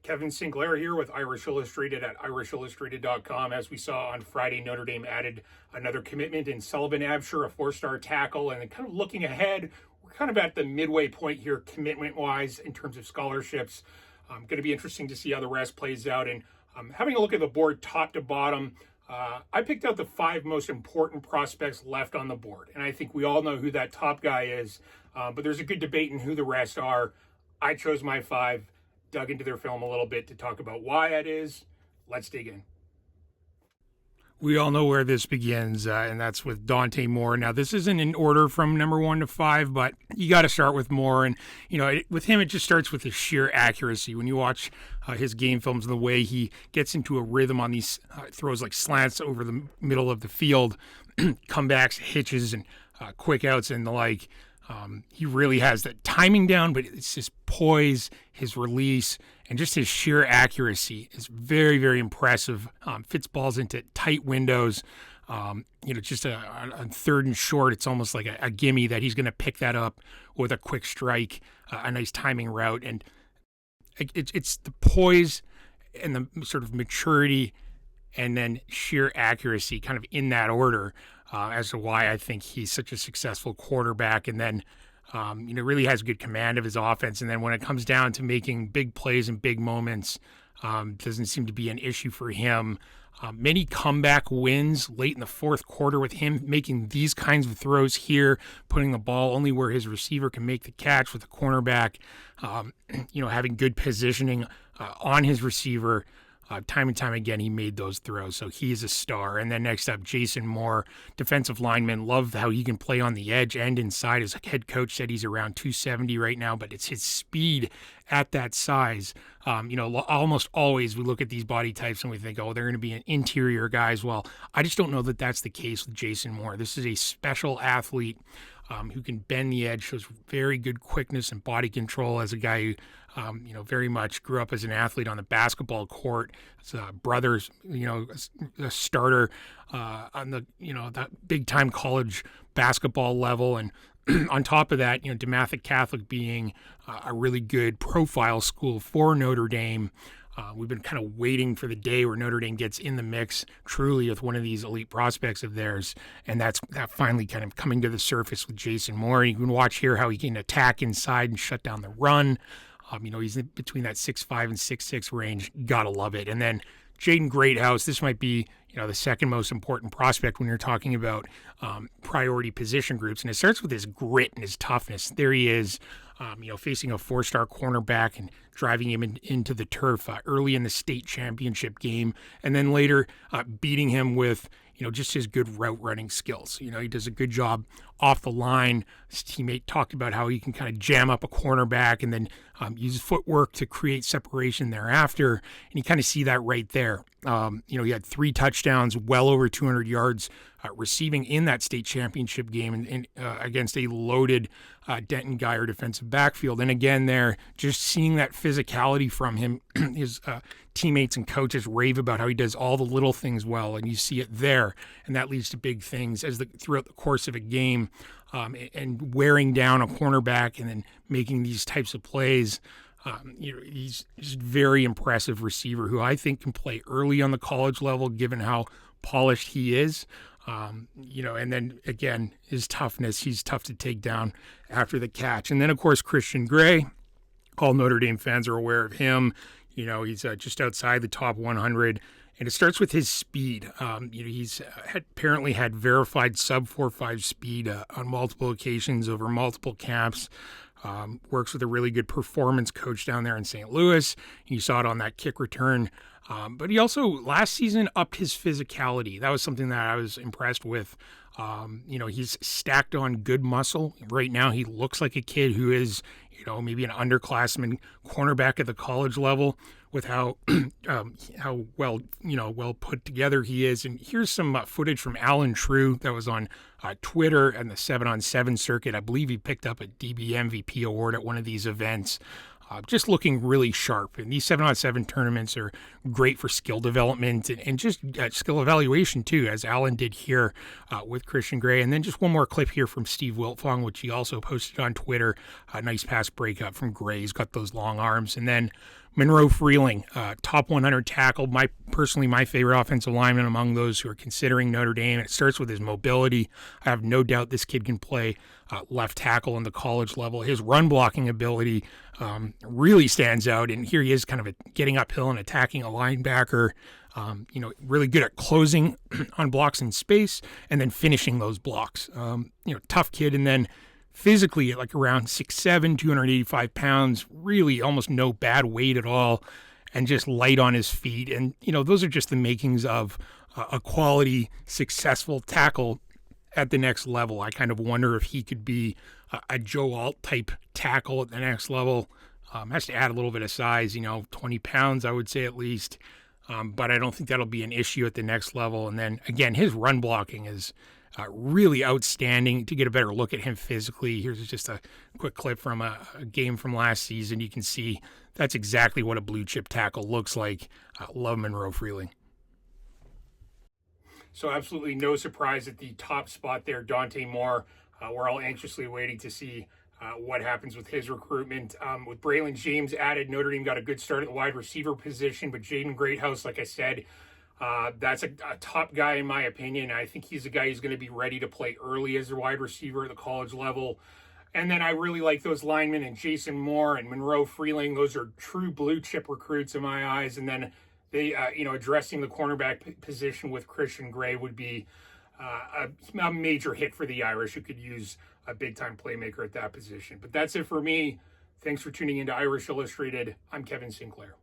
Kevin Sinclair here with Irish Illustrated at irishillustrated.com. As we saw on Friday, Notre Dame added another commitment in Sullivan Absher, a four-star tackle. And then kind of looking ahead, we're kind of at the midway point here commitment-wise in terms of scholarships. Going to be interesting to see how the rest plays out. And having a look at the board top to bottom, I picked out the 5 most important prospects left on the board. And I think we all know who that top guy is, but there's a good debate in who the rest are. I chose my 5. Dug into their film a little bit to talk about why that is. Let's dig in. We all know where this begins, and that's with Dante Moore. Now, this isn't in order from number 1 to 5, but you got to start with Moore. And, with him, it just starts with his sheer accuracy. When you watch his game films and the way he gets into a rhythm on these throws like slants over the middle of the field, comebacks, hitches, and quick outs and the like, he really has that timing down, but it's his poise, his release, and just his sheer accuracy is very, very impressive. Fits balls into tight windows. Just on third and short, it's almost like a gimme that he's going to pick that up with a quick strike, a nice timing route. And it's the poise and the sort of maturity and then sheer accuracy kind of in that order as to why I think he's such a successful quarterback. And then, really has good command of his offense. And then when it comes down to making big plays and big moments, doesn't seem to be an issue for him. Many comeback wins late in the fourth quarter with him making these kinds of throws here, putting the ball only where his receiver can make the catch with the cornerback, having good positioning on his receiver. Time and time again, he made those throws, so he is a star. And then next up, Jaden Moore, defensive lineman. Love how he can play on the edge and inside. His head coach said he's around 270 right now, but it's his speed at that size. Almost always we look at these body types and we think, oh, they're going to be an interior guys. Well, I just don't know that that's the case with Jaden Moore. This is a special athlete who can bend the edge, shows very good quickness and body control as a guy who, very much grew up as an athlete on the basketball court. His brother's, a starter on the, that big-time college basketball level. And on top of that, DeMatha Catholic being a really good profile school for Notre Dame. We've been kind of waiting for the day where Notre Dame gets in the mix truly with one of these elite prospects of theirs, and that finally kind of coming to the surface with Jaden Moore. You can watch here how he can attack inside and shut down the run. He's in between that 6'5" and 6'6" range. Gotta love it. And then Jaden Greathouse, this might be the second most important prospect when you're talking about priority position groups, and it starts with his grit and his toughness. There he is. Facing a 4-star cornerback and driving him into the turf early in the state championship game, and then later beating him with, just his good route running skills. He does a good job off the line. His teammate talked about how he can kind of jam up a cornerback and then use his footwork to create separation thereafter, and you kind of see that right there. He had 3 touchdowns, well over 200 yards receiving in that state championship game and against a loaded Denton Guyer defensive backfield. And again there, just seeing that physicality from him, his teammates and coaches rave about how he does all the little things well, and you see it there, and that leads to big things throughout the course of a game, and wearing down a cornerback and then making these types of plays. He's just very impressive receiver who I think can play early on the college level given how polished he is. And then again, his toughness, he's tough to take down after the catch. And then of course, Christian Gray, all Notre Dame fans are aware of him. He's just outside the top 100, and it starts with his speed. He's apparently had verified sub 4.5 speed on multiple occasions over multiple camps. Works with a really good performance coach down there in St. Louis. You saw it on that kick return. But he also, last season, upped his physicality. That was something that I was impressed with. He's stacked on good muscle. Right now, he looks like a kid who is, maybe an underclassman cornerback at the college level with how well put together he is. And here's some footage from Alan True that was on Twitter and the 7-on-7 circuit. I believe he picked up a DB MVP award at one of these events. just looking really sharp. And these 7-on-7 tournaments are great for skill development and just skill evaluation too, as Alan did here with Christian Gray. And then just one more clip here from Steve Wiltfong, which he also posted on Twitter. A nice pass breakup from Gray. He's got those long arms. And then Monroe Freeling, top 100 tackle. Personally, my favorite offensive lineman among those who are considering Notre Dame. It starts with his mobility. I have no doubt this kid can play left tackle in the college level. His run blocking ability really stands out, and here he is kind of getting uphill and attacking a linebacker. Really good at closing on blocks in space and then finishing those blocks. Tough kid, and then physically at like around 6'7", 285 pounds, really almost no bad weight at all, and just light on his feet. And, those are just the makings of a quality, successful tackle at the next level. I kind of wonder if he could be a Joe Alt type tackle at the next level. Has to add a little bit of size, 20 pounds, I would say at least. But I don't think that'll be an issue at the next level. And then, again, his run blocking is really outstanding. To get a better look at him physically, here's just a quick clip from a game from last season. You can see that's exactly what a blue chip tackle looks like. Love Monroe Freeling. So absolutely no surprise at the top spot there, Dante Moore. We're all anxiously waiting to see what happens with his recruitment. With Braylon James added, Notre Dame got a good start at the wide receiver position, but Jaden Greathouse, like I said, that's a top guy in my opinion. I think he's a guy who's going to be ready to play early as a wide receiver at the college level. And then I really like those linemen and Jason Moore and Monroe Freeling. Those are true blue chip recruits in my eyes. And then they, addressing the cornerback position with Christian Gray would be a major hit for the Irish, who could use a big-time playmaker at that position. But that's it for me. Thanks for tuning into Irish Illustrated. I'm Kevin Sinclair.